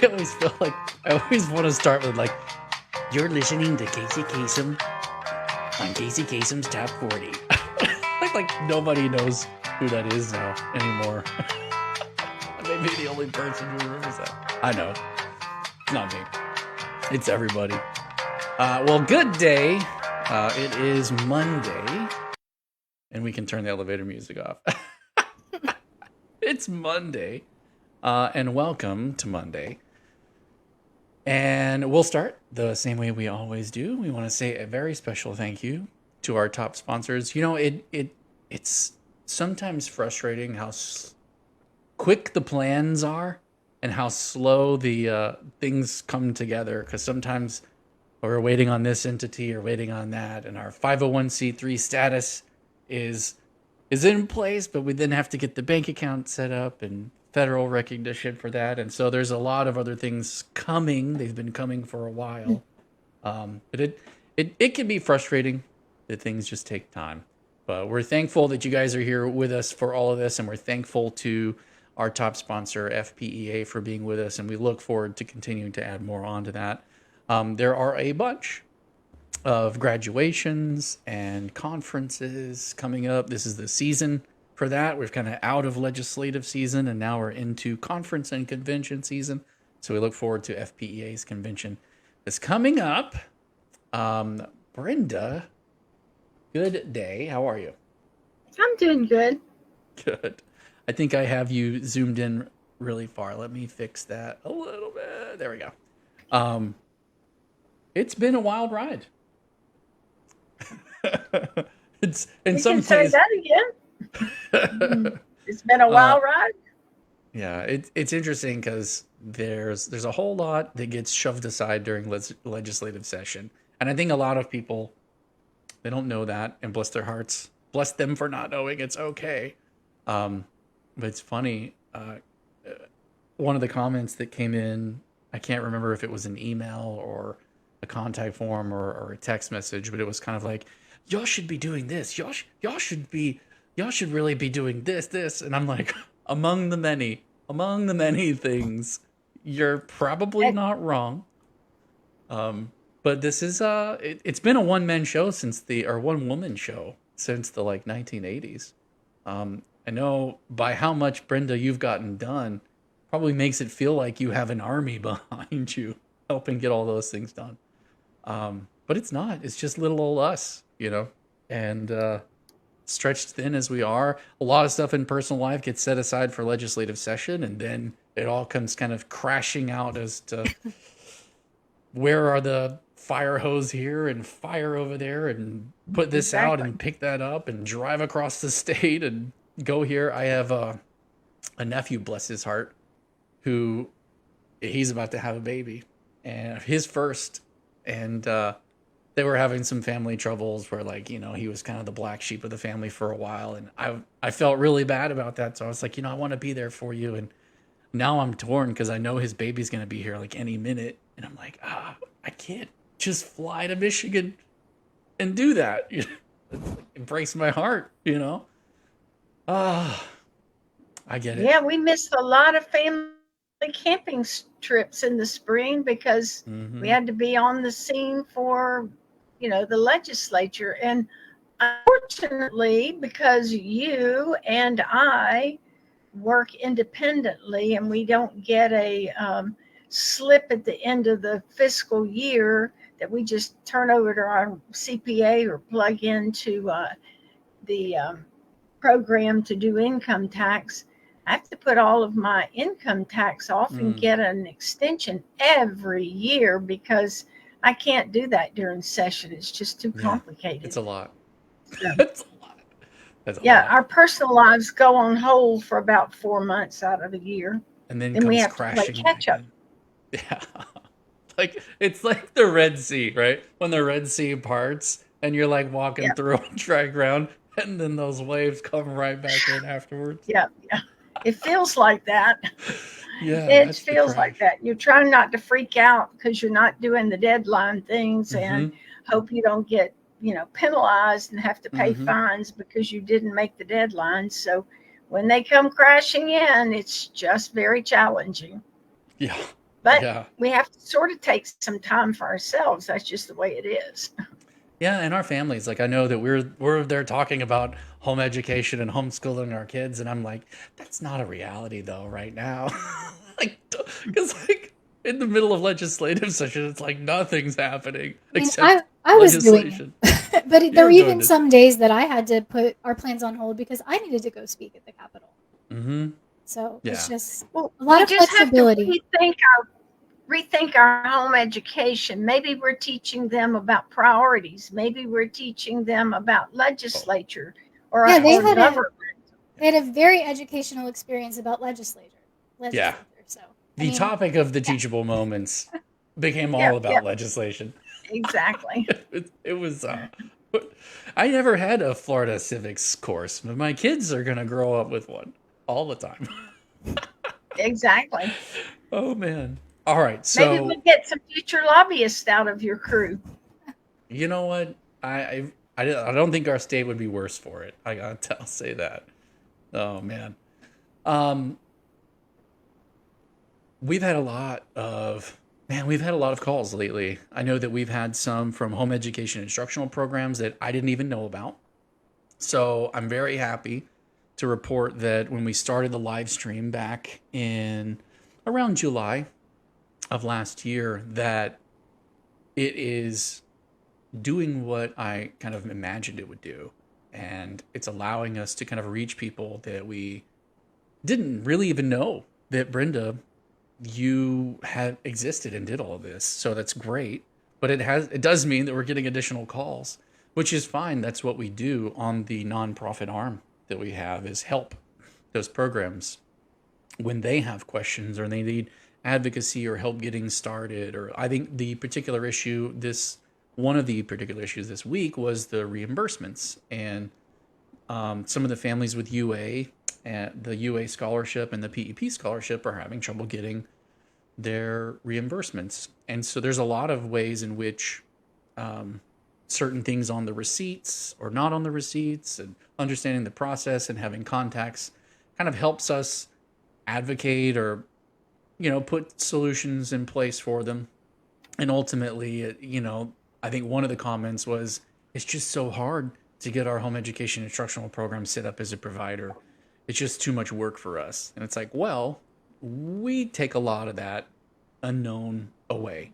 always feel like I always want to start with like, you're listening to Casey Kasem on Casey Kasem's Top 40. like nobody knows who that is now anymore. I may be the only person who remembers that. I know. It's not me. It's everybody. Well, good day. It is Monday. And we can turn the elevator music off. It's Monday. And welcome to Monday. And we'll start the same way we always do. We want to say a very special thank you to our top sponsors. You know, it's sometimes frustrating how quick the plans are and how slow the things come together. Because sometimes we're waiting on this entity or waiting on that, and our 501c3 status is in place, but we then have to get the bank account set up and federal recognition for that. And so there's a lot of other things coming. They've been coming for a while. But it can be frustrating that things just take time. But we're thankful that you guys are here with us for all of this. And we're thankful to our top sponsor, FPEA, for being with us. And we look forward to continuing to add more onto that. There are a bunch of graduations and conferences coming up. This is the season for that. We're kind of out of legislative season, and now we're into conference and convention season. So we look forward to FPEA's convention that's coming up. Brenda, good day. How are you? I'm doing good. Good. I think I have you zoomed in really far. Let me fix that a little bit. There we go. It's been a wild ride. It's in You some can say ways. that again. It's been a wild ride. Yeah, it's interesting because there's a whole lot that gets shoved aside during legislative session, and I think a lot of people, they don't know that, and bless their hearts, bless them for not knowing it's okay. But it's funny. One of the comments that came in, I can't remember if it was an email or a contact form or a text message, but it was kind of like, y'all should be doing this. Y'all should really be doing this. And I'm like, among the many things, you're probably not wrong. But this is it's been a one-man show or one-woman show since the like 1980s. I know by how much, Brenda, you've gotten done, probably makes it feel like you have an army behind you helping get all those things done. But it's not. It's just little old us, and stretched thin as we are. A lot of stuff in personal life gets set aside for legislative session, and then it all comes kind of crashing out as to where are the fire hose here and fire over there, and put this out and pick that up and drive across the state and go here. I have a nephew, bless his heart, who he's about to have a baby, and his first, and they were having some family troubles where, like, he was kind of the black sheep of the family for a while, and I felt really bad about that. So I was like, I want to be there for you. And now I'm torn because I know his baby's going to be here like any minute, and I'm like, I can't just fly to Michigan and do that. It breaks my heart, I get it. Yeah, we missed a lot of family camping trips in the spring because we had to be on the scene for, the legislature. And unfortunately, because you and I work independently and we don't get a slip at the end of the fiscal year that we just turn over to our CPA or plug into the program to do income tax, I have to put all of my income tax off and get an extension every year because I can't do that during session. It's just too complicated. It's a lot. So, It's a lot. That's a lot. our personal lives go on hold for about 4 months out of the year. And then we comes have crashing to play catch up. Yeah. It's like the Red Sea, right? When the Red Sea parts and you're like walking through on dry ground, and then those waves come right back in afterwards. Yeah. It feels like that. Yeah, it feels like that. You're trying not to freak out because you're not doing the deadline things and hope you don't get, penalized and have to pay fines because you didn't make the deadline. So, when they come crashing in, it's just very challenging. Yeah. But Yeah. we have to sort of take some time for ourselves. That's just the way it is. Yeah, and our families, like I know that we're there talking about home education and homeschooling our kids, and I'm like, that's not a reality though right now. Like, because like in the middle of legislative session, it's like nothing's happening I mean, except I was doing legislation. it, but there You were were doing even it. some days that I had to put our plans on hold because I needed to go speak at the Capitol. Mm-hmm. So it's Yeah. just Well, a lot we of just have to flexibility. rethink our home education. Maybe we're teaching them about priorities. Maybe we're teaching them about Oh, legislature Yeah, or government. they had a very educational experience about yeah. legislature. So I The mean, topic of the yeah, teachable moments became all Yep, about yep, legislation. exactly. It was. I never had a Florida civics course, but my kids are gonna grow up with one all the time. Exactly. Oh man. All right. Maybe So we'll get some future lobbyists out of your crew. you know what? I don't think our state would be worse for it. I'll say that. Oh man. Um, we've had a lot of we've had a lot of calls lately. I know that we've had some from home education instructional programs that I didn't even know about. So I'm very happy to report that when we started the live stream back in around July of last year, that it is doing what I kind of imagined it would do. And it's allowing us to kind of reach people that we didn't really even know that Brenda, you had existed and did all of this. So that's great. But it does mean that we're getting additional calls, which is fine. That's what we do on the nonprofit arm that we have is help those programs when they have questions or they need advocacy or help getting started. Or I think the particular issue this one of the particular issues this week was the reimbursements and some of the families with UA and the UA scholarship and the PEP scholarship are having trouble getting their reimbursements. And so there's a lot of ways in which certain things on the receipts or not on the receipts and understanding the process and having contacts kind of helps us advocate or put solutions in place for them. And ultimately, I think one of the comments was it's just so hard to get our home education instructional program set up as a provider. It's just too much work for us. And it's like, well, we take a lot of that unknown away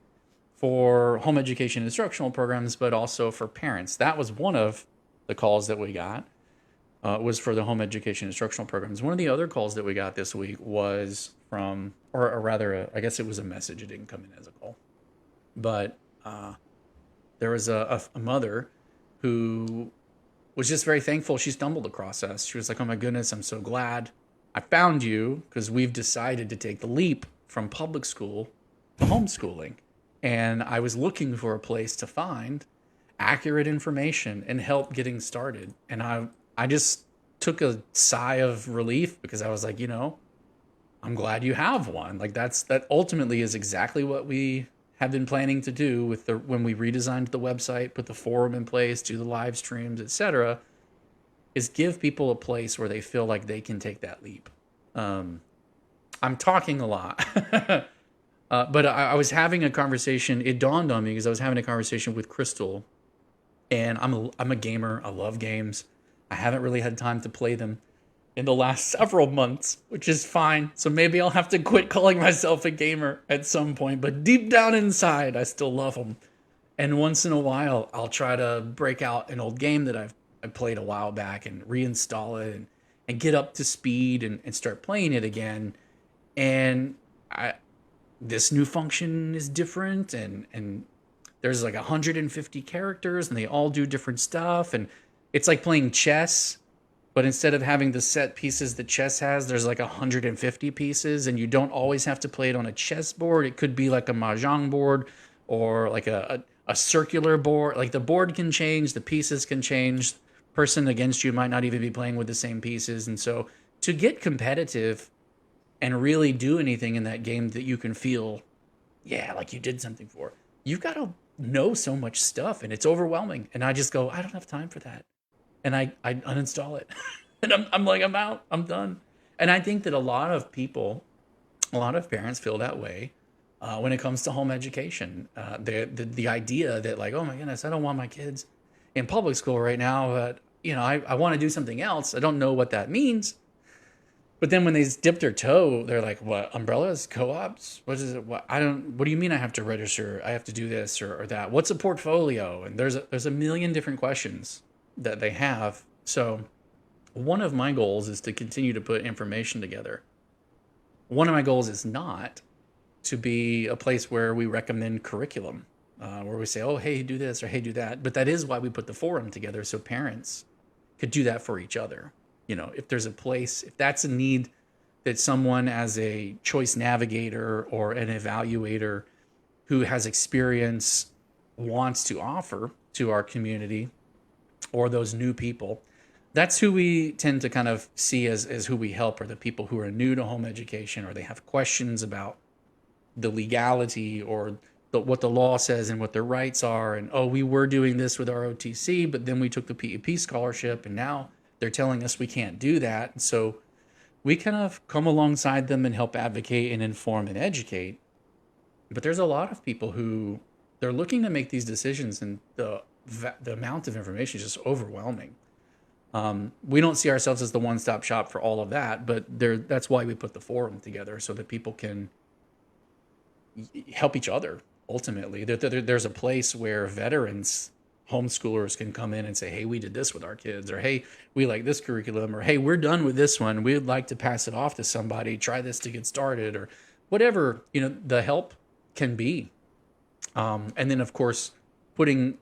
for home education instructional programs, but also for parents. That was one of the calls that we got, was for the home education instructional programs. One of the other calls that we got this week was from, or rather, I guess it was a message. It didn't come in as a call. But there was a mother who was just very thankful she stumbled across us. She was like, oh my goodness, I'm so glad I found you because we've decided to take the leap from public school to homeschooling. And I was looking for a place to find accurate information and help getting started. And I just took a sigh of relief because I was like, I'm glad you have one. Like that ultimately is exactly what we have been planning to do with when we redesigned the website, put the forum in place, do the live streams, etc., is give people a place where they feel like they can take that leap. I'm talking a lot, but I was having a conversation. It dawned on me because I was having a conversation with Crystal, and I'm a gamer. I love games. I haven't really had time to play them in the last several months, which is fine. So maybe I'll have to quit calling myself a gamer at some point. But deep down inside, I still love them. And once in a while, I'll try to break out an old game that I played a while back and reinstall it and get up to speed and start playing it again. And this new function is different, and there's like 150 characters, and they all do different stuff. And it's like playing chess, but instead of having the set pieces that chess has, there's like 150 pieces, and you don't always have to play it on a chess board. It could be like a mahjong board or like a circular board. Like the board can change, the pieces can change. Person against you might not even be playing with the same pieces. And so to get competitive and really do anything in that game that you can feel, yeah, like you did something for, you've got to know so much stuff, and it's overwhelming. And I just go, I don't have time for that. And I uninstall it. And I'm like, I'm out. I'm done. And I think that a lot of people, a lot of parents feel that way when it comes to home education. The idea that like, oh my goodness, I don't want my kids in public school right now, but I want to do something else. I don't know what that means. But then when they dip their toe, they're like, what, umbrellas, co-ops? What is it? What do you mean I have to register? I have to do this or that? What's a portfolio? And there's a million different questions that they have. So one of my goals is to continue to put information together. One of my goals is not to be a place where we recommend curriculum, where we say, oh, hey, do this or hey, do that. But that is why we put the forum together, so parents could do that for each other. If there's a place, if that's a need that someone as a choice navigator or an evaluator who has experience wants to offer to our community or those new people, that's who we tend to kind of see as who we help, are the people who are new to home education, or they have questions about the legality or what the law says and what their rights are. And, oh, we were doing this with our OTC, but then we took the PEP scholarship and now they're telling us we can't do that. And so we kind of come alongside them and help advocate and inform and educate. But there's a lot of people who they're looking to make these decisions, and the amount of information is just overwhelming. We don't see ourselves as the one-stop shop for all of that, but that's why we put the forum together, so that people can help each other. Ultimately, there's a place where veterans homeschoolers can come in and say, hey, we did this with our kids, or hey, we like this curriculum, or hey, we're done with this one, we'd like to pass it off to somebody, try this to get started, or whatever the help can be. And then of course putting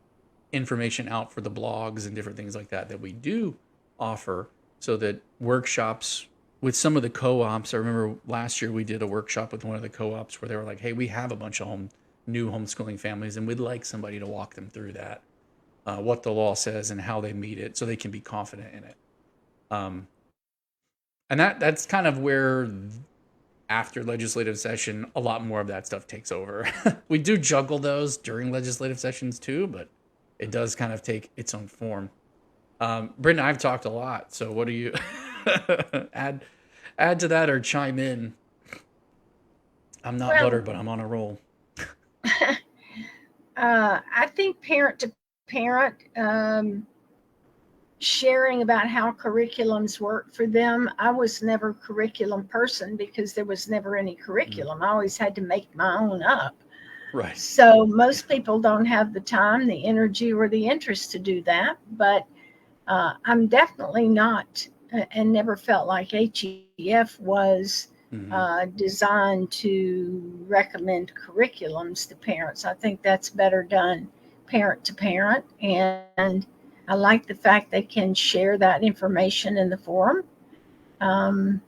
information out for the blogs and different things like that we do offer, so that workshops with some of the co-ops. I remember last year we did a workshop with one of the co-ops where they were like, hey, we have a bunch of new homeschooling families and we'd like somebody to walk them through that, what the law says and how they meet it, so they can be confident in it. And that's kind of where, after legislative session, a lot more of that stuff takes over. We do juggle those during legislative sessions too, but it does kind of take its own form. Britton, I've talked a lot, so what do you add to that or chime in? I'm not buttered, but I'm on a roll. I think parent to parent, sharing about how curriculums work for them. I was never a curriculum person because there was never any curriculum. I always had to make my own up. Right. So most people don't have the time, the energy, or the interest to do that. But I'm definitely not, and never felt like HEF was designed to recommend curriculums to parents. I think that's better done parent to parent. And I like the fact they can share that information in the forum. And,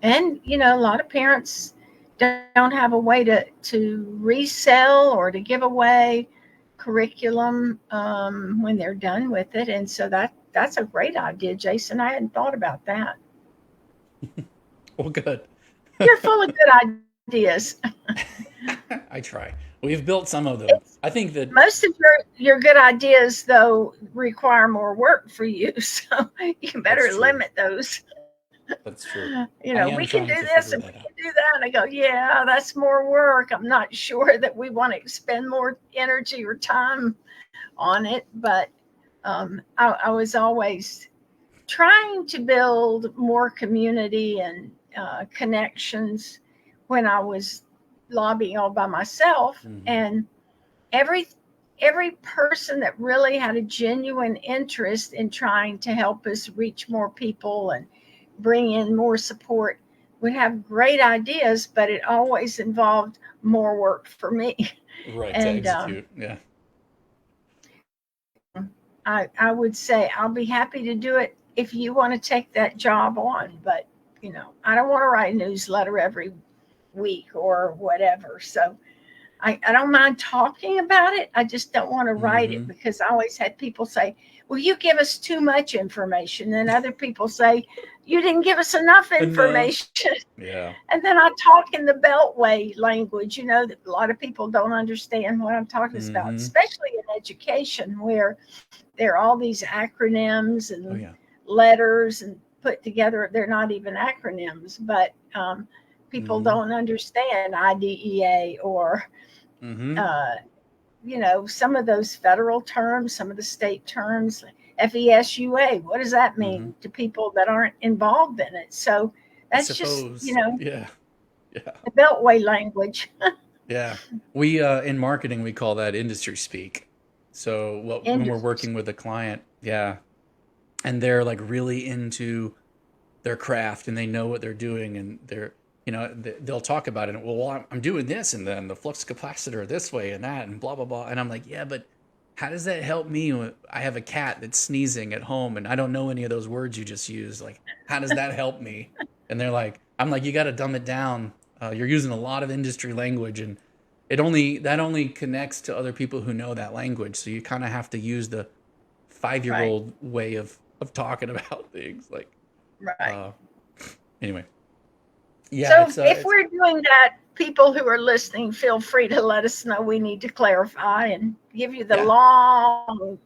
a lot of parents don't have a way to resell or to give away curriculum when they're done with it. And so that's a great idea, Jason. I hadn't thought about that. Well, good. You're full of good ideas. I try. We've built some of them. I think that most of your good ideas, though, require more work for you. So you better limit those. That's true. We can do this and we can do that. And I go, yeah, that's more work. I'm not sure that we want to expend more energy or time on it. But I was always trying to build more community and connections when I was lobbying all by myself. And every person that really had a genuine interest in trying to help us reach more people and bring in more support would have great ideas, but it always involved more work for me. Right, and, to execute, yeah. I would say I'll be happy to do it if you want to take that job on, but I don't want to write a newsletter every week or whatever. So I don't mind talking about it. I just don't want to write it, because I always had people say, well, you give us too much information. And other people say, you didn't give us enough information. Yeah. And then I talk in the Beltway language, that a lot of people don't understand what I'm talking about, especially in education, where there are all these acronyms and letters and put together. They're not even acronyms, but people don't understand IDEA or, some of those federal terms, some of the state terms, FESUA. What does that mean to people that aren't involved in it? So that's just, yeah. the Beltway language. Yeah. We in marketing we call that industry speak. So when we're working with a client, yeah, and they're like really into their craft and they know what they're doing and they'll talk about it. Well, I'm doing this and then the flux capacitor this way and that and blah blah blah. And I'm like, yeah, but how does that help me when I have a cat that's sneezing at home and I don't know any of those words you just used? Like, how does that help me? And they're like, I'm like, you got to dumb it down. You're using a lot of industry language and that only connects to other people who know that language. So you kind of have to use the 5-year-old way of talking about things. Like, anyway. Yeah. So if we're doing that, people who are listening, feel free to let us know. We need to clarify and give you the long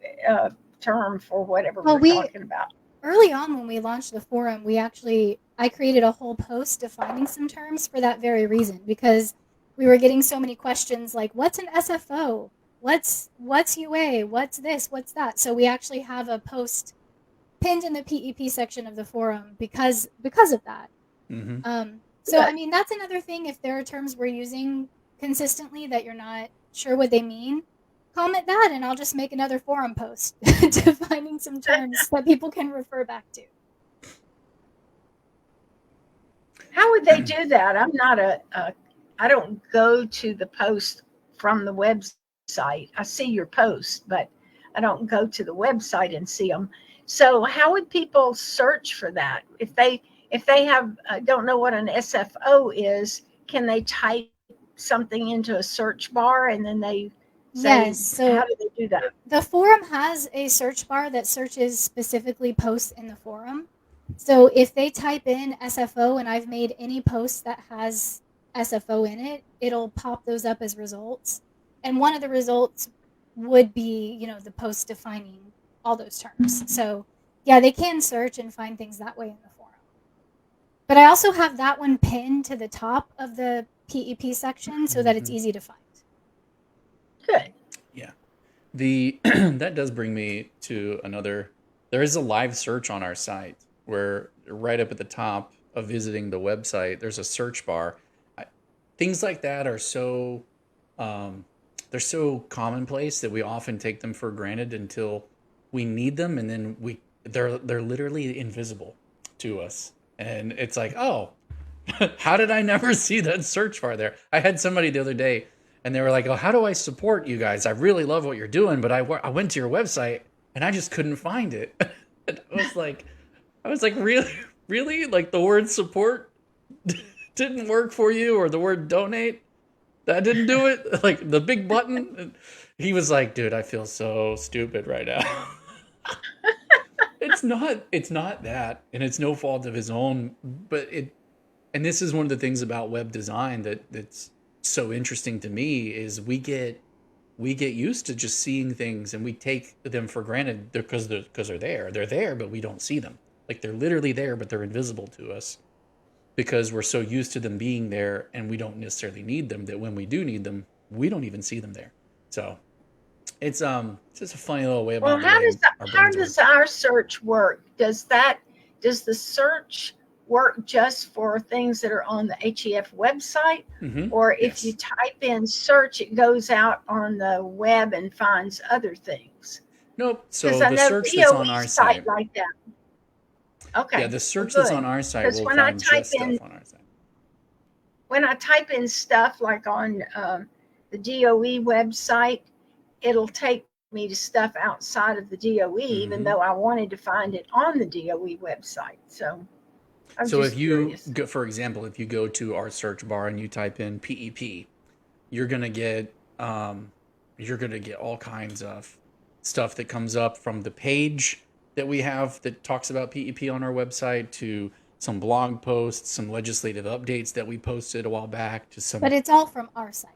term for whatever we're talking about. Early on when we launched the forum, I created a whole post defining some terms for that very reason, because we were getting so many questions like, what's an SFO? What's UA? What's this? What's that? So we actually have a post pinned in the PEP section of the forum because of that. So, I mean, that's another thing. If there are terms we're using consistently that you're not sure what they mean, comment that and I'll just make another forum post defining some terms that people can refer back to. How would they do that? I'm not I don't go to the post from the website. I see your post, but I don't go to the website and see them. So how would people search for that? If they have don't know what an SFO is, can they type something into a search bar and then they say, yes. So how do they do that? The forum has a search bar that searches specifically posts in the forum. So if they type in SFO and I've made any post that has SFO in it, it'll pop those up as results. And one of the results would be, the post defining all those terms. So yeah, they can search and find things that way in the forum. But I also have that one pinned to the top of the PEP section so that it's easy to find. Good. Yeah. That does bring me to there is a live search on our site where right up at the top of visiting the website, there's a search bar. Things like that are so, they're so commonplace that we often take them for granted until we need them. And then they're literally invisible to us. And it's like, oh, how did I never see that search bar there? I had somebody the other day and they were like, oh, how do I support you guys? I really love what you're doing, but I went to your website and I just couldn't find it. And I was like, really? Like the word support didn't work for you, or the word donate? That didn't do it? Like the big button? And he was like, dude, I feel so stupid right now. It's not that, and it's no fault of his own, but and this is one of the things about web design that's so interesting to me is we get used to just seeing things and we take them for granted because they're there. They're there, but we don't see them. Like they're literally there, but they're invisible to us because we're so used to them being there and we don't necessarily need them, that when we do need them, we don't even see them there. So it's just a funny little way about how does our search work? Does the search work just for things that are on the HEF website? Or if you type in search, it goes out on the web and finds other things? Nope. So the search that's on our site, like that. Okay. Yeah, the search that's on our site will find just stuff on our site. When I type in stuff like on the DOE website, it'll take me to stuff outside of the DOE, even though I wanted to find it on the DOE website. So if you go, for example, if you go to our search bar and you type in PEP, you're gonna get all kinds of stuff that comes up, from the page that we have that talks about PEP on our website, to some blog posts, some legislative updates that we posted a while back, to some. But it's all from our site.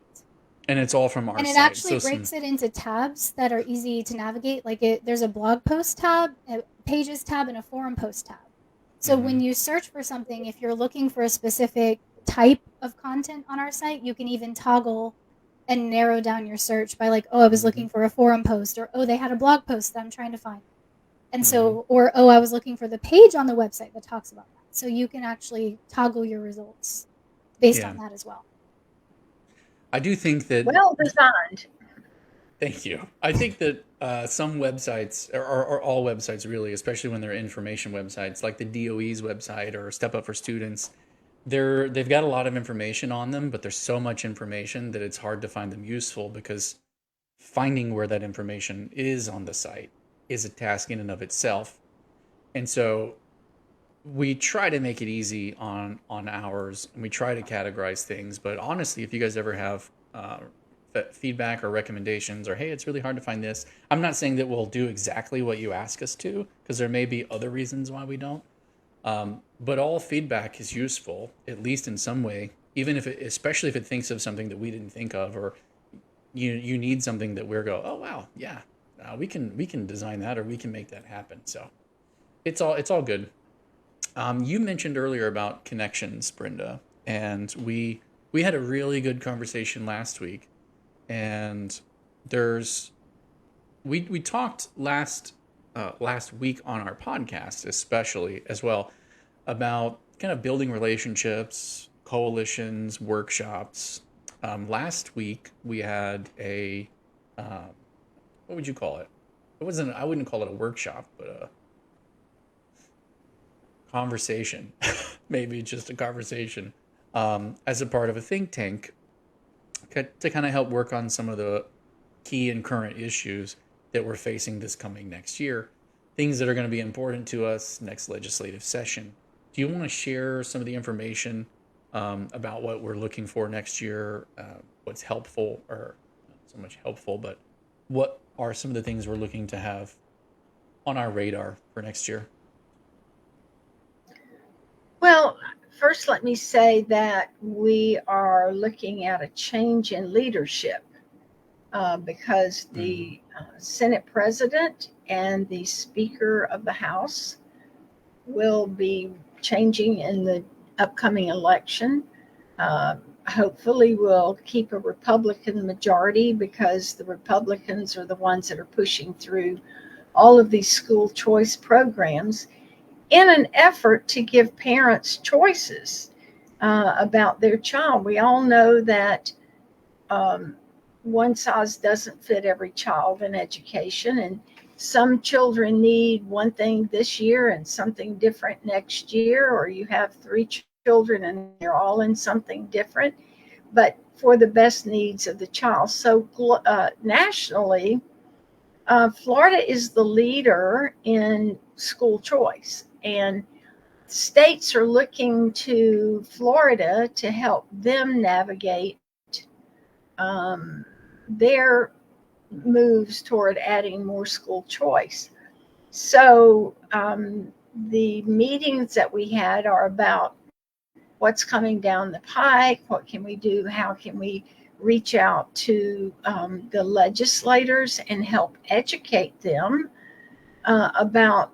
And it's all from our site. And it actually breaks it into tabs that are easy to navigate. Like there's a blog post tab, a pages tab, and a forum post tab. So when you search for something, if you're looking for a specific type of content on our site, you can even toggle and narrow down your search by like, oh, I was looking for a forum post, or oh, they had a blog post that I'm trying to find. And so, or oh, I was looking for the page on the website that talks about that. So you can actually toggle your results based Yeah. on that as well. I do think that. Well designed. Thank you. I think that some websites, or all websites really, especially when they're information websites, like the DOE's website or Step Up for Students, they've got a lot of information on them, but there's so much information that it's hard to find them useful, because finding where that information is on the site is a task in and of itself. And so we try to make it easy on ours, and we try to categorize things. But honestly, if you guys ever have feedback or recommendations, or hey, it's really hard to find this, I'm not saying that we'll do exactly what you ask us to, because there may be other reasons why we don't. But all feedback is useful, at least in some way, even if it, especially if it thinks of something that we didn't think of, or you need something that we're go, oh wow, yeah, we can design that, or we can make that happen. So it's all good. You mentioned earlier about connections, Brenda, and we had a really good conversation last week, and there's we talked last week on our podcast, especially as well, about kind of building relationships, coalitions, workshops. Last week we had a what would you call it? It wasn't. I wouldn't call it a workshop, but a conversation, maybe just a conversation, as a part of a think tank to kind of help work on some of the key and current issues that we're facing this coming next year, things that are going to be important to us next legislative session. Do you want to share some of the information about what we're looking for next year, what's helpful, or not so much helpful, but what are some of the things we're looking to have on our radar for next year? Well, first, let me say that we are looking at a change in leadership because the Senate president and the Speaker of the House will be changing in the upcoming election. Hopefully, we'll keep a Republican majority, because the Republicans are the ones that are pushing through all of these school choice programs in an effort to give parents choices about their child. We all know that one size doesn't fit every child in education, and some children need one thing this year and something different next year, or you have three children and they're all in something different, but for the best needs of the child. So nationally, Florida is the leader in school choice, and states are looking to Florida to help them navigate their moves toward adding more school choice. So the meetings that we had are about what's coming down the pike, what can we do, how can we reach out to the legislators and help educate them about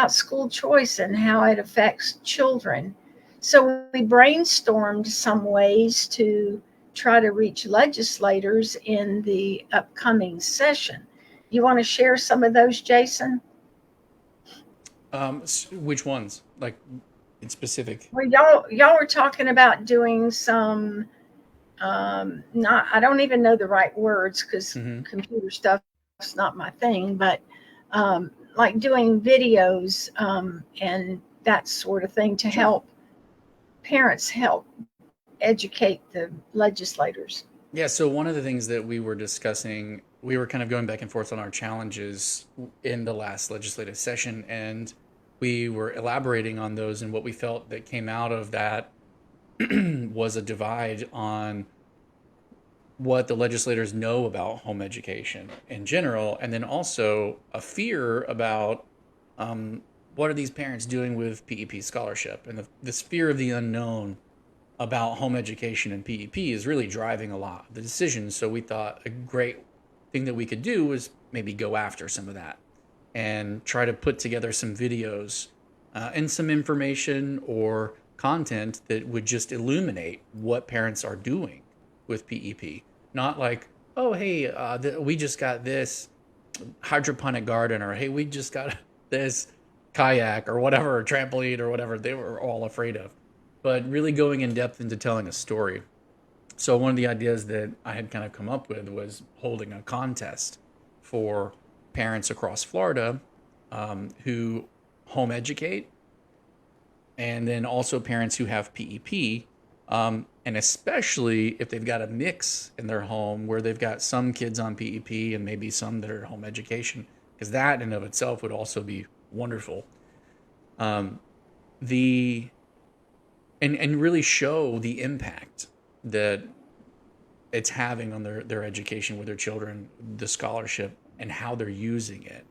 school choice and how it affects children. So we brainstormed some ways to try to reach legislators in the upcoming session. You want to share some of those, Jason? Which ones, like in specific? Well, y'all were talking about doing some not, I don't even know the right words because computer stuff's not my thing, but like doing videos and that sort of thing to help parents help educate the legislators. Yeah, so one of the things that we were discussing, we were kind of going back and forth on our challenges in the last legislative session, and we were elaborating on those, and what we felt that came out of that was a divide on what the legislators know about home education in general, and then also a fear about what are these parents doing with PEP scholarship, and this fear of the unknown about home education and PEP is really driving a lot of the decisions. So we thought a great thing that we could do was maybe go after some of that. and try to put together some videos and some information or content that would just illuminate what parents are doing with PEP. Not like, oh, hey, we just got this hydroponic garden, or hey, we just got this kayak or whatever, or trampoline or whatever they were all afraid of, but really going in depth into telling a story. So one of the ideas that I had kind of come up with was holding a contest for parents across Florida who home educate, and then also parents who have PEP, and especially if they've got a mix in their home where they've got some kids on PEP and maybe some that are home education, because that in and of itself would also be wonderful. The and really show the impact that it's having on their education with their children, the scholarship, and how they're using it,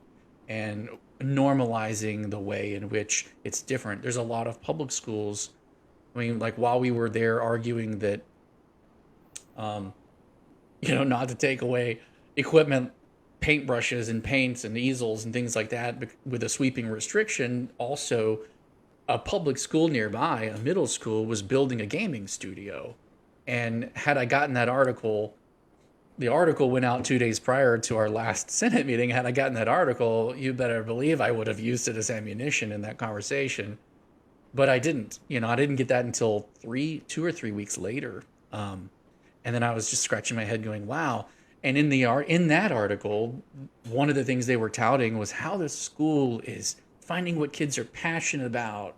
and normalizing the way in which it's different. There's a lot of public schools. I mean, like while we were there arguing that, not to take away equipment, paintbrushes and paints and easels and things like that with a sweeping restriction, also a public school nearby, a middle school, was building a gaming studio. And had I gotten that article, the article went out 2 days prior to our last Senate meeting. Had I gotten that article, you better believe I would have used it as ammunition in that conversation. But I didn't. I didn't get that until 2 or 3 weeks later. And then I was just scratching my head going, wow. And in that article, one of the things they were touting was how the school is finding what kids are passionate about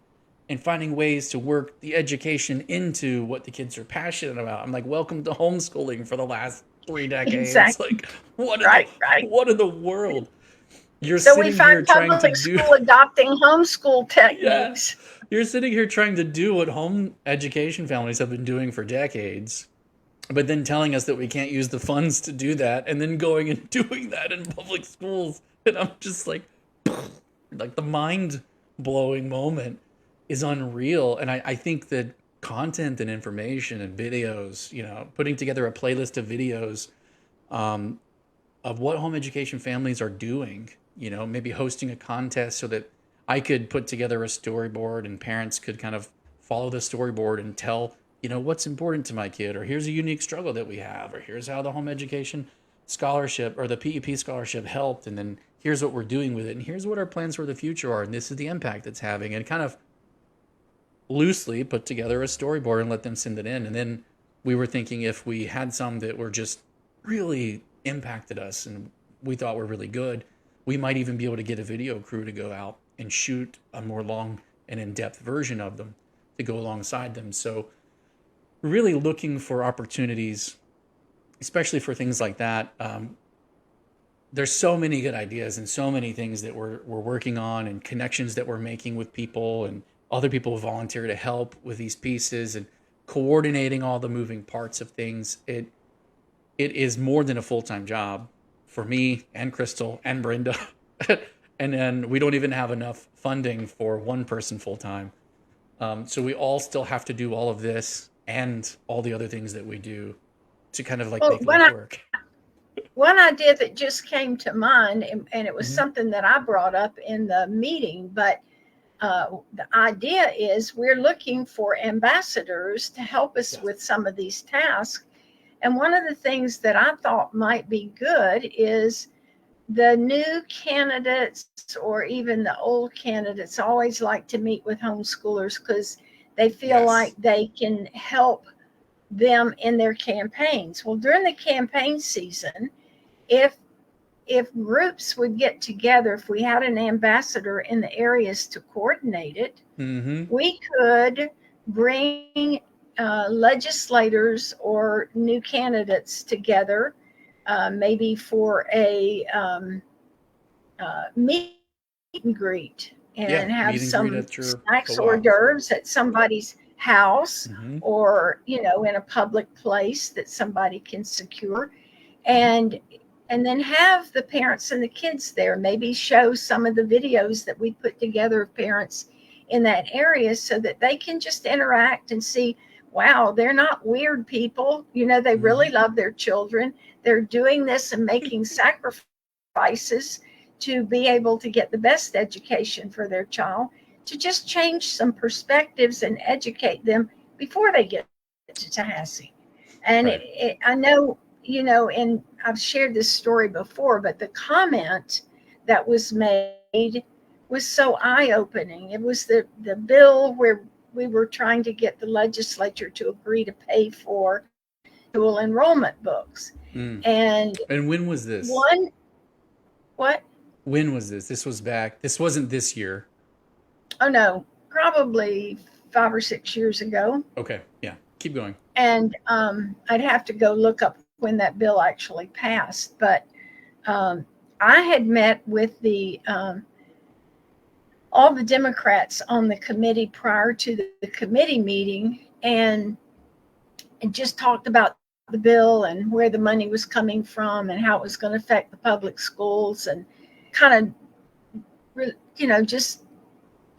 and finding ways to work the education into what the kids are passionate about. I'm like, welcome to homeschooling for the last 3 decades. Exactly. Like, what in the world? You're So sitting we find here trying to public do school adopting homeschool techniques. Yeah. You're sitting here trying to do what home education families have been doing for decades, but then telling us that we can't use the funds to do that, and then going and doing that in public schools. And I'm just like the mind-blowing moment is unreal. And I think that content and information and videos, putting together a playlist of videos of what home education families are doing, maybe hosting a contest so that I could put together a storyboard and parents could kind of follow the storyboard and tell, what's important to my kid, or here's a unique struggle that we have, or here's how the home education scholarship or the PEP scholarship helped, and then here's what we're doing with it, and here's what our plans for the future are, and this is the impact it's having, and kind of loosely put together a storyboard and let them send it in. And then we were thinking, if we had some that were just really impacted us and we thought were really good, we might even be able to get a video crew to go out and shoot a more long and in-depth version of them to go alongside them. So really looking for opportunities, especially for things like that. There's so many good ideas and so many things that we're working on, and connections that we're making with people, and other people volunteer to help with these pieces, and coordinating all the moving parts of things. It is more than a full-time job for me and Crystal and Brenda. And then we don't even have enough funding for one person full-time. So we all still have to do all of this and all the other things that we do to kind of make it work. One idea that just came to mind, and it was something that I brought up in the meeting, but the idea is we're looking for ambassadors to help us with some of these tasks. And one of the things that I thought might be good is the new candidates, or even the old candidates, always like to meet with homeschoolers because they feel like they can help them in their campaigns. Well, during the campaign season, if groups would get together, if we had an ambassador in the areas to coordinate it, we could bring legislators or new candidates together, maybe for a meet and greet, and have some snacks, hors d'oeuvres at somebody's house, or in a public place that somebody can secure, and then have the parents and the kids there, maybe show some of the videos that we put together of parents in that area, so that they can just interact and see, wow, they're not weird people. They really love their children. They're doing this and making sacrifices to be able to get the best education for their child, to just change some perspectives and educate them before they get to Tallahassee. And Right. I know, and I've shared this story before, but the comment that was made was so eye-opening. It was the bill where we were trying to get the legislature to agree to pay for dual enrollment books. Mm. And And when was this? one, what? When was this? This was back. This wasn't this year. Oh no, probably 5 or 6 years ago. Okay. Yeah. Keep going. And I'd have to go look up when that bill actually passed. But I had met with all the Democrats on the committee prior to the committee meeting, and just talked about the bill and where the money was coming from and how it was going to affect the public schools, and kind of, just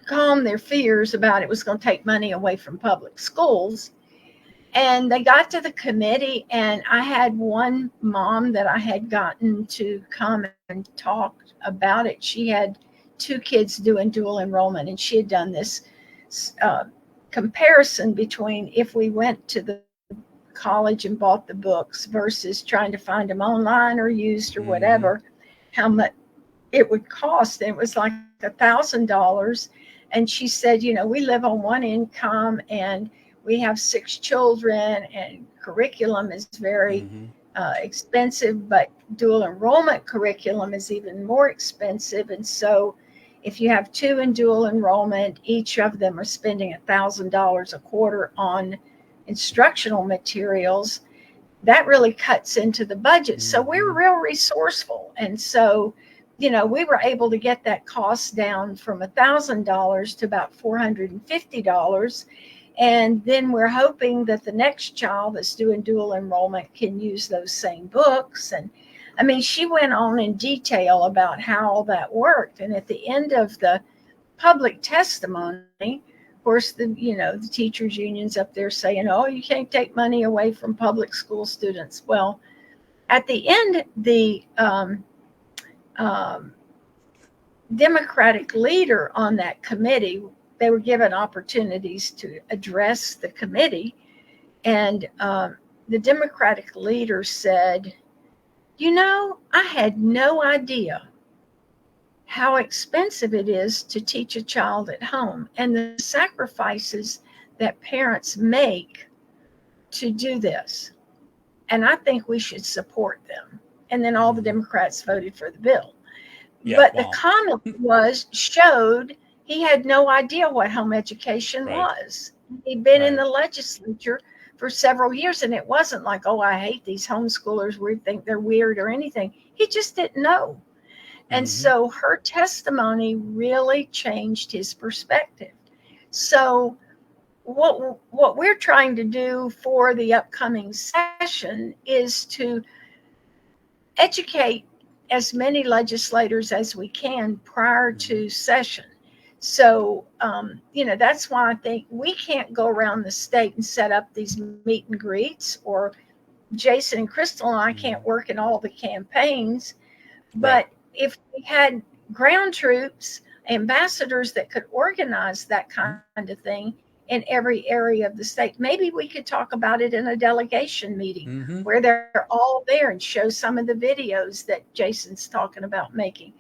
calm their fears about it was going to take money away from public schools. And they got to the committee, and I had one mom that I had gotten to come and talk about it. She had 2 kids doing dual enrollment, and she had done this comparison between if we went to the college and bought the books versus trying to find them online or used or whatever, how much it would cost. And it was like $1,000. And she said, we live on one income and we have 6 children, and curriculum is very expensive, but dual enrollment curriculum is even more expensive. And so if you have 2 in dual enrollment, each of them are spending $1,000 a quarter on instructional materials. That really cuts into the budget. So we were real resourceful. And so, we were able to get that cost down from $1,000 to about $450. And then we're hoping that the next child that's doing dual enrollment can use those same books. And I mean, she went on in detail about how all that worked. And at the end of the public testimony, of course, the teachers unions up there saying, oh, you can't take money away from public school students. Well, at the end, the Democratic leader on that committee, they were given opportunities to address the committee. And the Democratic leader said, I had no idea how expensive it is to teach a child at home and the sacrifices that parents make to do this. And I think we should support them. And then all the Democrats voted for the bill. Yeah, but wow. the comment showed he had no idea what home education was. He'd been in the legislature for several years, and it wasn't like, oh, I hate these homeschoolers, we think they're weird or anything. He just didn't know. And so her testimony really changed his perspective. So what we're trying to do for the upcoming session is to educate as many legislators as we can prior to session. So, that's why I think we can't go around the state and set up these meet and greets, or Jason and Crystal and I can't work in all the campaigns. But if we had ground troops, ambassadors that could organize that kind of thing in every area of the state, maybe we could talk about it in a delegation meeting where they're all there and show some of the videos that Jason's talking about making.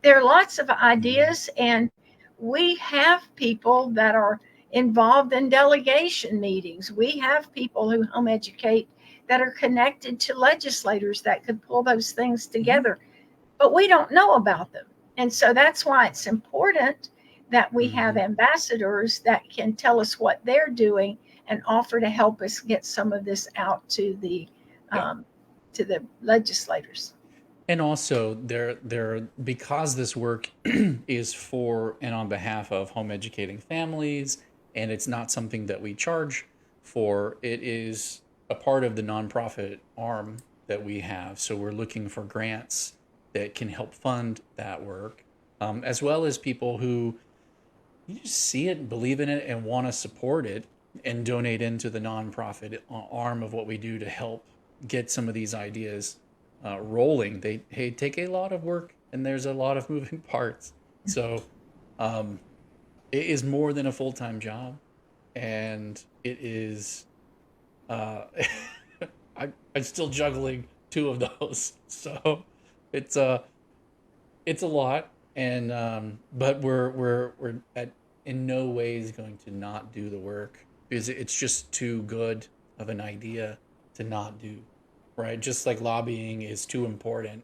There are lots of ideas, and we have people that are involved in delegation meetings. We have people who home educate that are connected to legislators that could pull those things together, but we don't know about them. And so that's why it's important that we have ambassadors that can tell us what they're doing and offer to help us get some of this out to the legislators. And also, there because this work is for and on behalf of home educating families, and it's not something that we charge for. It is a part of the nonprofit arm that we have. So we're looking for grants that can help fund that work, as well as people who you just see it, believe in it, and want to support it and donate into the nonprofit arm of what we do to help get some of these ideas rolling. They take a lot of work and there's a lot of moving parts. So it is more than a full-time job, and it is uh, I'm still juggling two of those. So it's it's a lot, and but we're at in no ways going to not do the work because it's just too good of an idea to not do, right? Just like lobbying is too important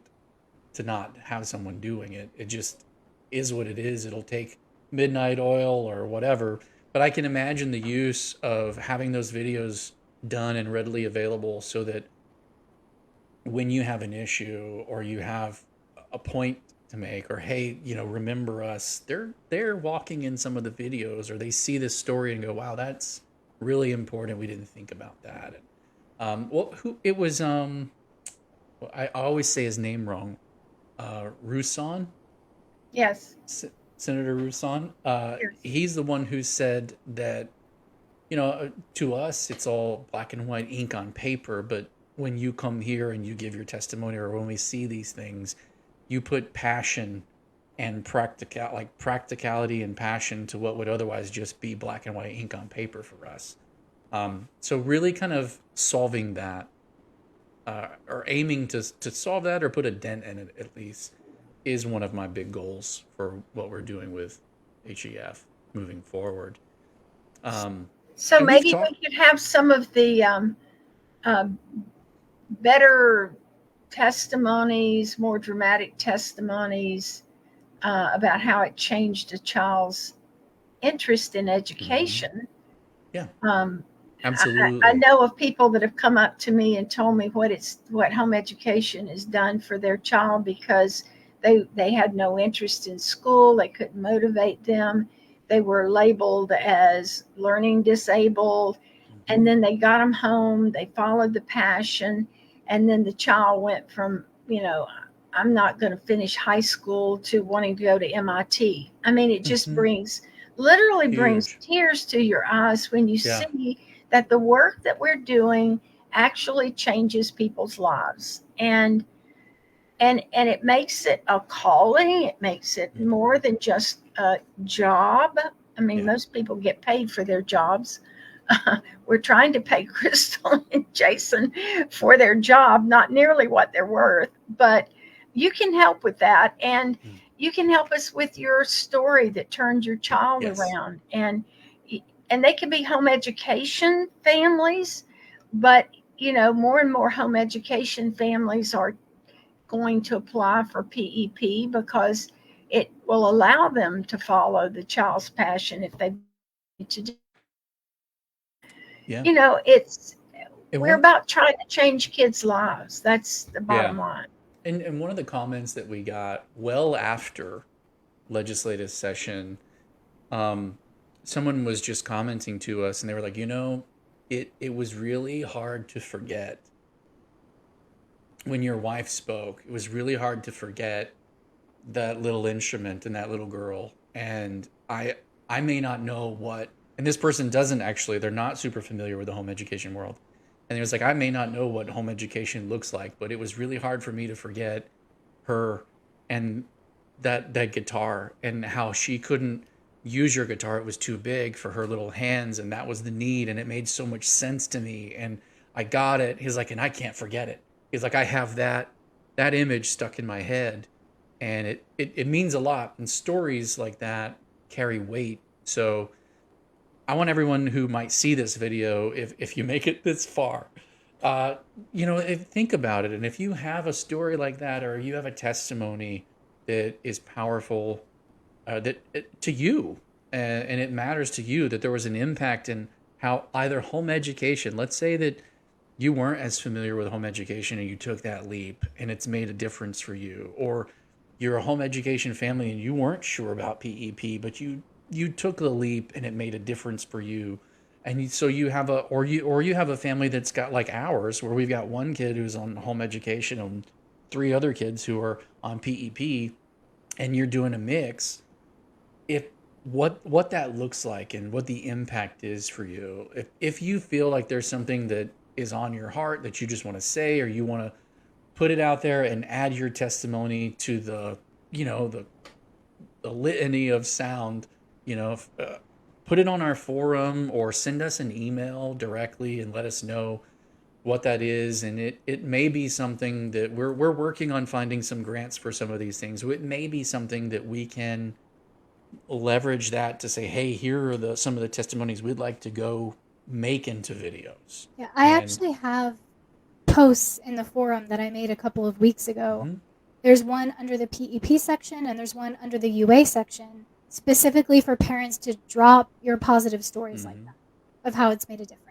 to not have someone doing it. It just is what it is. It'll take midnight oil or whatever. But I can imagine the use of having those videos done and readily available so that when you have an issue or you have a point to make, or hey, remember us, they're walking in some of the videos, or they see this story and go, wow, that's really important, we didn't think about that. And well, who it was, well, I always say his name wrong. Rousson, Yes. Senator Rousson. Yes. He's the one who said that, to us, it's all black and white ink on paper, but when you come here and you give your testimony, or when we see these things, you put passion and practicality and passion to what would otherwise just be black and white ink on paper for us. So really kind of solving that, or aiming to solve that or put a dent in it at least, is one of my big goals for what we're doing with HEF moving forward. So And we've maybe talked. we could have some of the better testimonies, more dramatic testimonies about how it changed a child's interest in education. Yeah, Um, I absolutely. know of people that have come up to me and told me what home education has done for their child, because they had no interest in school, they couldn't motivate them, they were labeled as learning disabled, Mhm. and then they got them home, they followed the passion, and then the child went from, I'm not going to finish high school to wanting to go to MIT. I mean, it just Mhm. literally brings Huge. tears to your eyes when you Yeah. see that the work that we're doing actually changes people's lives. And it makes it a calling, it makes it more Mhm. than just a job. I mean, Yeah. most people get paid for their jobs. We're trying to pay Crystal and Jason for their job, not nearly what they're worth, but you can help with that. And Mm. you can help us with your story that turned your child Yes. around. And they can be home education families, but more and more home education families are going to apply for PEP because it will allow them to follow the child's passion if they to do. Yeah. It's And we're one. about trying to change kids' lives. That's the Yeah. bottom line. And one of the comments that we got well after legislative session, um, someone was just commenting to us, and they were like, it was really hard to forget when your wife spoke. It was really hard to forget that little instrument and that little girl. And I may not know what, and this person doesn't actually, they're not super familiar with the home education world. And it was like, I may not know what home education looks like, but it was really hard for me to forget her and that guitar, and how she couldn't use your guitar. It was too big for her little hands, and that was the need, and it made so much sense to me, and I got it. He's like, and I can't forget it. He's like, I have that image stuck in my head, and it means a lot, and stories like that carry weight. So I want everyone who might see this video, if you make it this far, uh, think about it. And if you have a story like that, or you have a testimony that is powerful, to you, and it matters to you, that there was an impact in how either home education, let's say that you weren't as familiar with home education and you took that leap and it's made a difference for you, or you're a home education family and you weren't sure about PEP, but you took the leap and it made a difference for you. And so you have you have a family that's got like ours, where we've got one kid who's on home education and three other kids who are on PEP, and you're doing a mix. If what that looks like and what the impact is for you, if you feel like there's something that is on your heart that you just want to say, or you want to put it out there and add your testimony to the litany of sound, put it on our forum or send us an email directly and let us know what that is. And it may be something that we're working on finding some grants for some of these things. It may be something that we can leverage that to say, hey, here are some of the testimonies we'd like to go make into videos. Yeah, I actually have posts in the forum that I made a couple of weeks ago. Mm-hmm. There's one under the PEP section and there's one under the UA section, specifically for parents to drop your positive stories like that of how it's made a difference.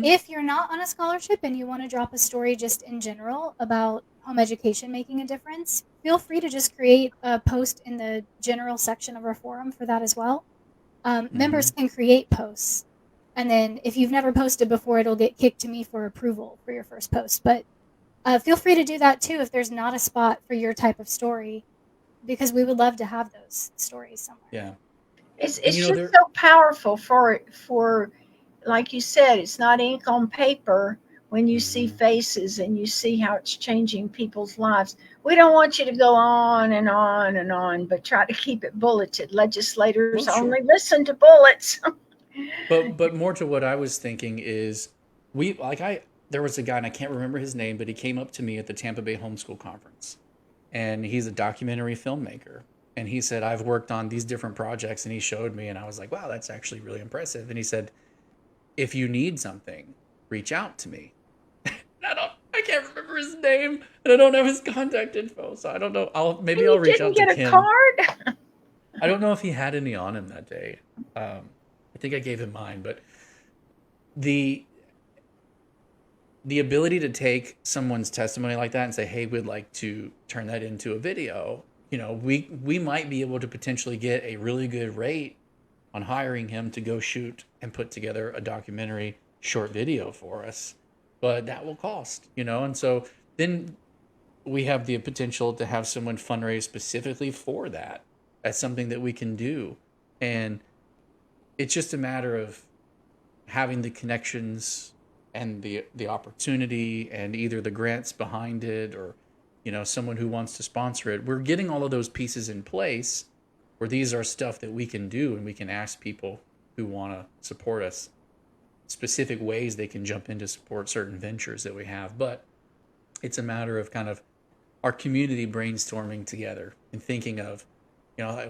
If you're not on a scholarship and you want to drop a story just in general about home education making a difference, feel free to just create a post in the general section of our forum for that as well. Members can create posts, and then if you've never posted before, it'll get kicked to me for approval for your first post. But feel free to do that too if there's not a spot for your type of story, because we would love to have those stories somewhere. Yeah. It's just so powerful for like you said, it's not ink on paper when you see faces and you see how it's changing people's lives. We don't want you to go on and on and on, but try to keep it bulleted. Legislators only listen to bullets. But more to what I was thinking is there was a guy, and I can't remember his name, but he came up to me at the Tampa Bay Homeschool Conference, and he's a documentary filmmaker. And he said, I've worked on these different projects, and he showed me, and I was like, wow, that's actually really impressive. And he said, if you need something, reach out to me. I can't remember his name, and I don't have his contact info, so I don't know. I'll reach out to him. Didn't get a card? I don't know if he had any on him that day. I think I gave him mine, but the ability to take someone's testimony like that and say, hey, we'd like to turn that into a video, we might be able to potentially get a really good rate on hiring him to go shoot and put together a documentary short video for us. But that will cost, and so then we have the potential to have someone fundraise specifically for that. That's something that we can do. And it's just a matter of having the connections and the opportunity and either the grants behind it or, someone who wants to sponsor it. We're getting all of those pieces in place where these are stuff that we can do, and we can ask people who want to support us specific ways they can jump in to support certain ventures that we have. But it's a matter of kind of our community brainstorming together and thinking of,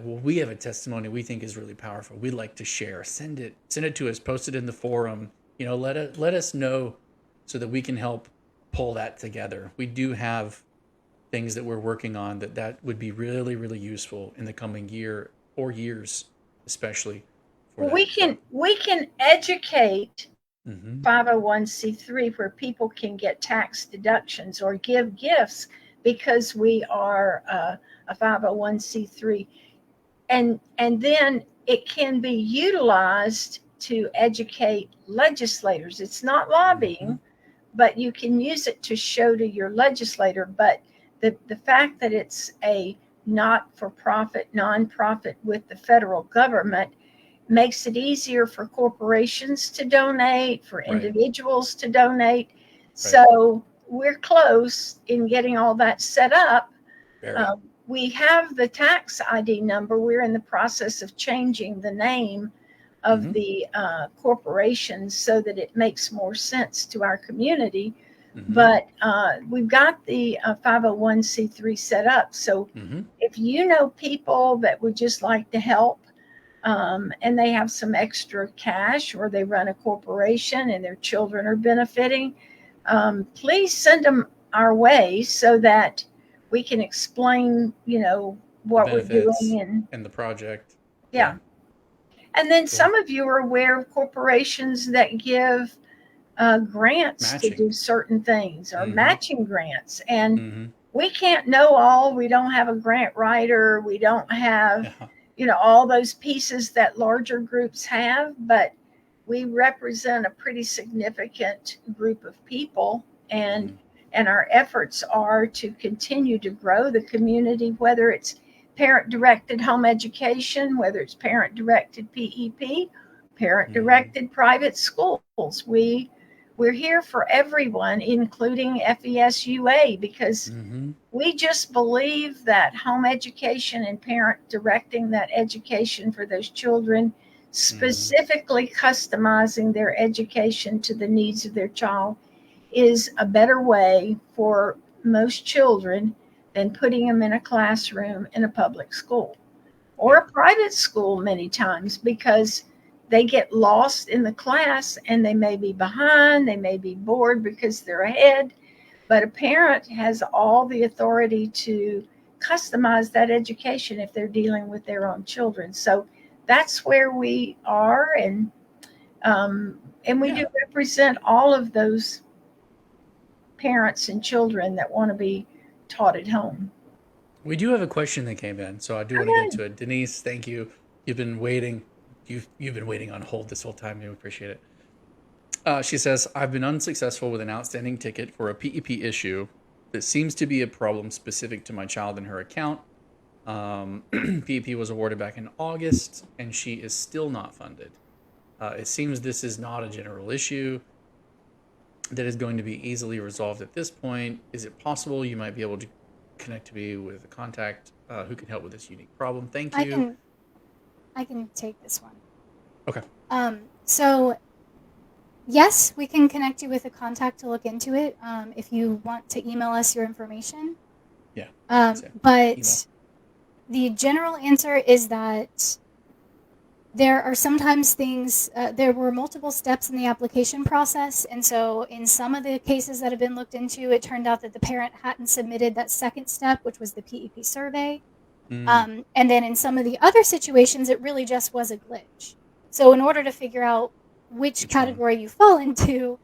we have a testimony we think is really powerful. We'd like to share. Send it to us. Post it in the forum. Let us know so that we can help pull that together. We do have things that we're working on that would be really, really useful in the coming year or years, especially. We can educate 501c3 where people can get tax deductions or give gifts because we are a 501c3, and then it can be utilized to educate legislators. It's not lobbying, but you can use it to show to your legislator. But the fact that it's a not-for-profit, nonprofit with the federal government makes it easier for corporations to donate, for individuals to donate. So we're close in getting all that set up. We have the tax ID number. We're in the process of changing the name of the corporations so that it makes more sense to our community. But we've got the 501c3 set up. So if you know people that would just like to help, and they have some extra cash, or they run a corporation and their children are benefiting, please send them our way so that we can explain, what we're doing and the project. Yeah. And then some of you are aware of corporations that give grants to do certain things, or matching grants. And we can't know all. We don't have a grant writer. We don't have, all those pieces that larger groups have, but we represent a pretty significant group of people. And our efforts are to continue to grow the community, whether it's parent-directed home education, whether it's parent-directed PEP, parent-directed private schools. We we're here for everyone, including FESUA, because Mm-hmm. we just believe that home education and parent directing that education for those children, Mm-hmm. specifically customizing their education to the needs of their child, is a better way for most children than putting them in a classroom in a public school or Yeah. a private school many times, because they get lost in the class and they may be behind, they may be bored because they're ahead, but a parent has all the authority to customize that education if they're dealing with their own children. So that's where we are, um, and we do Yeah. represent all of those parents and children that want to be taught at home. We do have a question that came in, so I do want to get Okay. to it. Denise, thank you. You've been waiting. You've been waiting on hold this whole time. We appreciate it. She says, I've been unsuccessful with an outstanding ticket for a PEP issue that seems to be a problem specific to my child and her account. PEP was awarded back in August, and she is still not funded. It seems this is not a general issue that is going to be easily resolved at this point. Is it possible you might be able to connect me with a contact who can help with this unique problem? Thank I you. can I can take this one. Okay. So yes, we can connect you with a contact to look into it. If you want to email us your information. Yeah. But Email. the general answer is that there are sometimes things, there were multiple steps in the application process. And so in some of the cases that have been looked into, it turned out that the parent hadn't submitted that second step, which was the PEP survey. And then in some of the other situations, it really just was a glitch. So in order to figure out which category you fall into,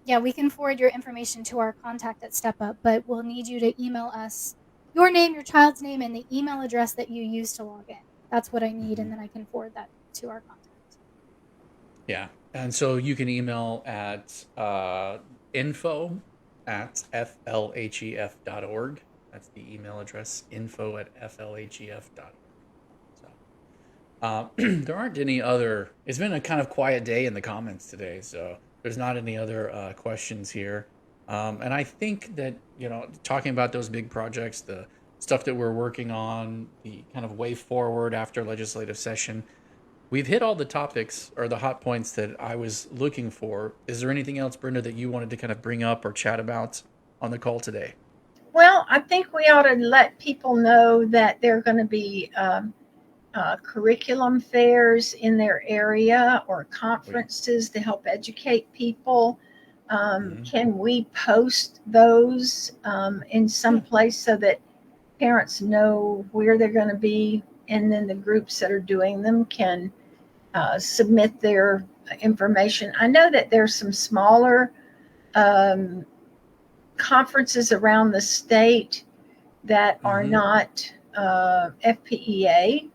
yeah, we can forward your information to our contact at Step Up, but we'll need you to email us your name, your child's name, and the email address that you use to log in. That's what I need, and then I can forward that to our contact. Yeah. And so you can email at info at flhef.org. That's the email address, info at flhef.org. So there aren't any other, it's been a kind of quiet day in the comments today, so there's not any other questions here. And I think that, talking about those big projects, the stuff that we're working on, the kind of way forward after legislative session, we've hit all the topics or the hot points that I was looking for. Is there anything else, Brenda, that you wanted to kind of bring up or chat about on the call today? Well, I think we ought to let people know that there are going to be curriculum fairs in their area or conferences to help educate people. Can we post those in some place so that parents know where they're going to be, and then the groups that are doing them can submit their information? I know that there's some smaller conferences around the state that are not FPEA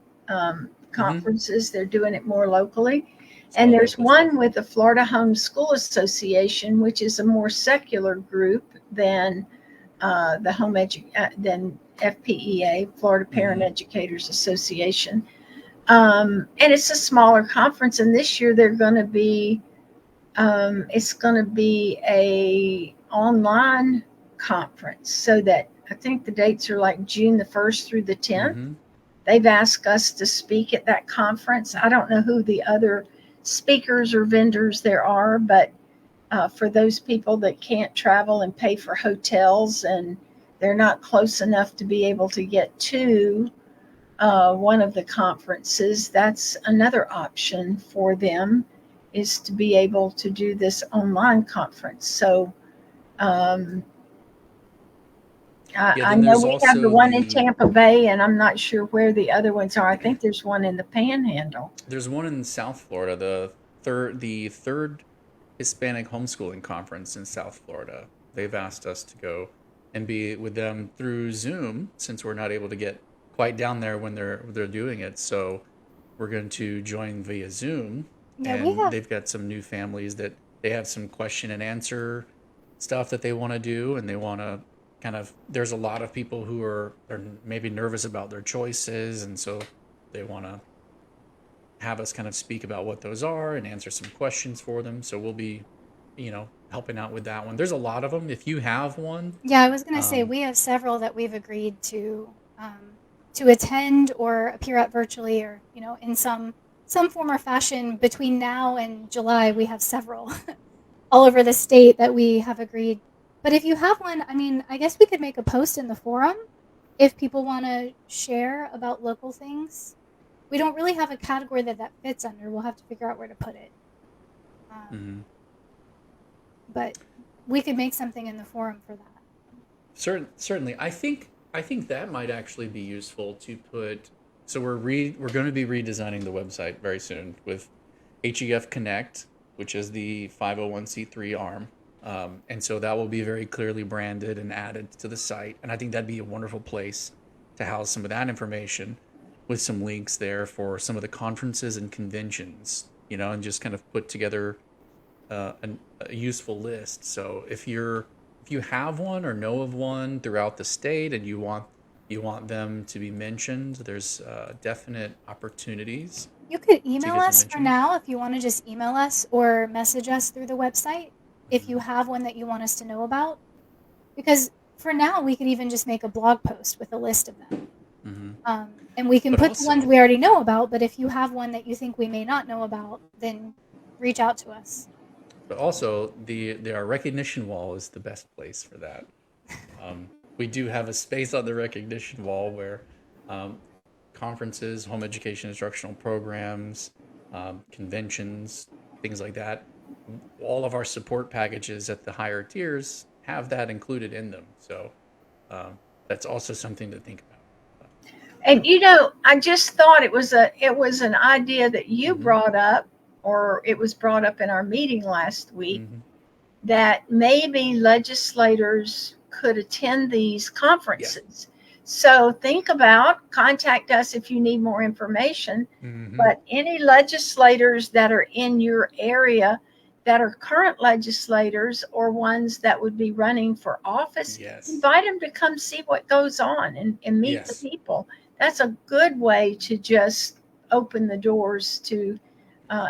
conferences. They're doing it more locally. And there's one with the Florida Home School Association, which is a more secular group than than FPEA, Florida Parent Educators Association. And it's a smaller conference. And this year they're going to be, it's going to be a online conference, so that I think the dates are like June the 1st through the 10th. They've asked us to speak at that conference. I don't know who the other speakers or vendors there are, but for those people that can't travel and pay for hotels and they're not close enough to be able to get to one of the conferences, that's another option for them, is to be able to do this online conference. So I know we have the one in Tampa Bay, and I'm not sure where the other ones are. I think there's one in the Panhandle. There's one in South Florida, the third Hispanic homeschooling conference in South Florida. They've asked us to go and be with them through Zoom, since we're not able to get quite down there when they're doing it. So we're going to join via Zoom. Yeah, and they've got some new families that they have some question and answer stuff that they want to do, and they want to there's a lot of people who are maybe nervous about their choices, and so they want to have us kind of speak about what those are and answer some questions for them. So we'll be helping out with that one. There's a lot of them. If you have one, Yeah, I was gonna say um, we have several that we've agreed to attend or appear at virtually, or in some form or fashion between now and July. We have several all over the state that we have agreed. But if you have one, I mean, I guess we could make a post in the forum if people want to share about local things. We don't really have a category that fits under. We'll have to figure out where to put it. Um, mhm. but we could make something in the forum for that. Certainly, I think that might actually be useful to put. So we're going to be redesigning the website very soon with HEF Connect, which is the 501c3 arm, and so that will be very clearly branded and added to the site. And I think that'd be a wonderful place to house some of that information, with some links there for some of the conferences and conventions, and just kind of put together a useful list. So if you have one or know of one throughout the state and you want them to be mentioned, there's definite opportunities You could to email get them us for mentioned. now if you want to just email us or message us through the website if Hmm. you have one that you want us to know about. Because for now, we could even just make a blog post with a list of them. Hmm. And we can But put the ones also, we already know about, but if you have one that you think we may not know about, then reach out to us. the our recognition wall is the best place for that. We do have a space on the recognition wall where um, conferences, home education instructional programs, conventions, things like that. All of our support packages at the higher tiers have that included in them. So um, that's also something to think about. And I just thought it was an idea that you Mm-hmm. brought up, or it was brought up in our meeting last week, Mm-hmm. that maybe legislators could attend these Yeah. conferences. So think about, contact us if you need more information. Mm-hmm. But any legislators that are in your area that are current legislators or ones that would be running for office, Yes. invite them to come see what goes on and meet the Yes. people. That's a good way to just open the doors to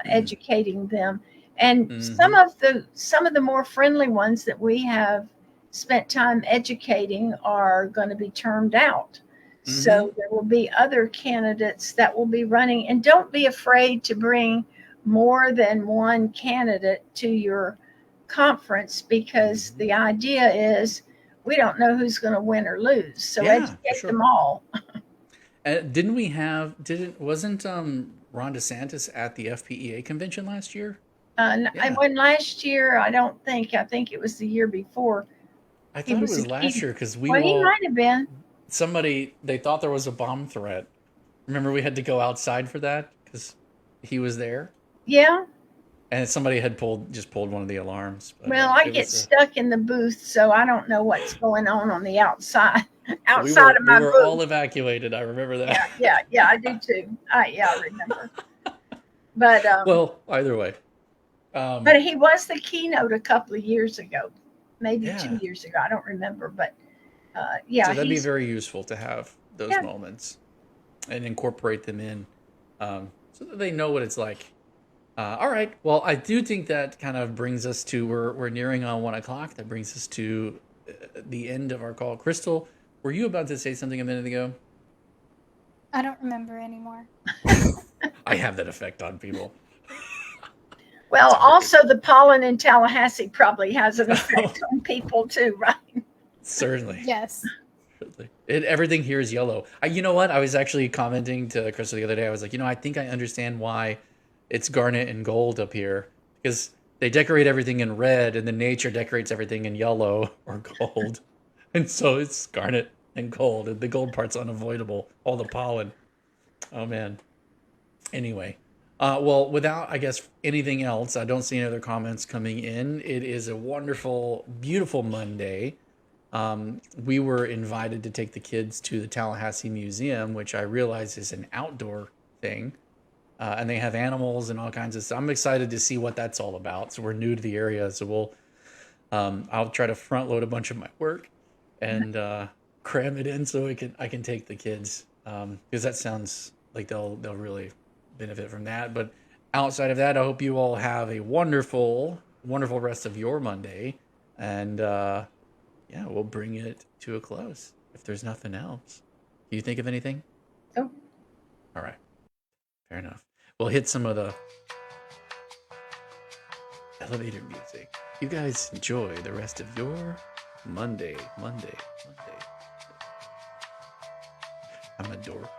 educating them. And Mm-hmm. some of the more friendly ones that we have spent time educating are going to be termed out. Mm-hmm. So there will be other candidates that will be running, and don't be afraid to bring more than one candidate to your conference, because Mm-hmm. the idea is we don't know who's going to win or lose. So Yeah, for educate sure. them all. Didn't we have? Didn't wasn't Ron DeSantis at the FPEA convention last year? I Yeah, went last year. I don't think. I think it was the year before. I He thought it was a was last key. year because we Well, he all might have been. somebody they thought there was a bomb threat. Remember we had to go outside for that because he was there, Yeah. and somebody had pulled one of the alarms. But Well, I it get was stuck in the booth, so I don't know what's going on the outside, we outside were of we my were all booth. evacuated. I remember Yeah, that. yeah, yeah. I do too. I remember. But Well, either way, um, but he was the keynote a couple of years ago, maybe yeah. 2 years ago. I don't remember, but yeah, So that'd be he's very useful to have those yeah. moments and incorporate them in, so that they know what it's like. All right. Well, I do think that kind of brings us to we're nearing on 1 o'clock. That brings us to the end of our call. Crystal, were you about to say something a minute ago? I don't remember anymore. I have that effect on people. Well, It's great. also the pollen in Tallahassee probably has an effect on people too, right? Certainly. Yes. Everything here is yellow. You know what? I was actually commenting to Crystal the other day. I was like, I think I understand why it's garnet and gold up here, because they decorate everything in red, and then nature decorates everything in yellow or gold, and so it's garnet and gold, and the gold part's unavoidable. All the pollen. Oh man. Anyway, well, without I guess anything else, I don't see any other comments coming in. It is a wonderful, beautiful Monday. We were invited to take the kids to the Tallahassee Museum, which I realize is an outdoor thing. And they have animals and all kinds of stuff. I'm excited to see what that's all about. So we're new to the area, so I'll try to front load a bunch of my work and cram it in so I can take the kids, because that sounds like they'll really benefit from that. But outside of that, I hope you all have a wonderful wonderful rest of your Monday. And yeah, we'll bring it to a close if there's nothing else. Do you think of anything? Oh, All right. Fair enough. We'll hit some of the elevator music. You guys enjoy the rest of your Monday. I'm a dork.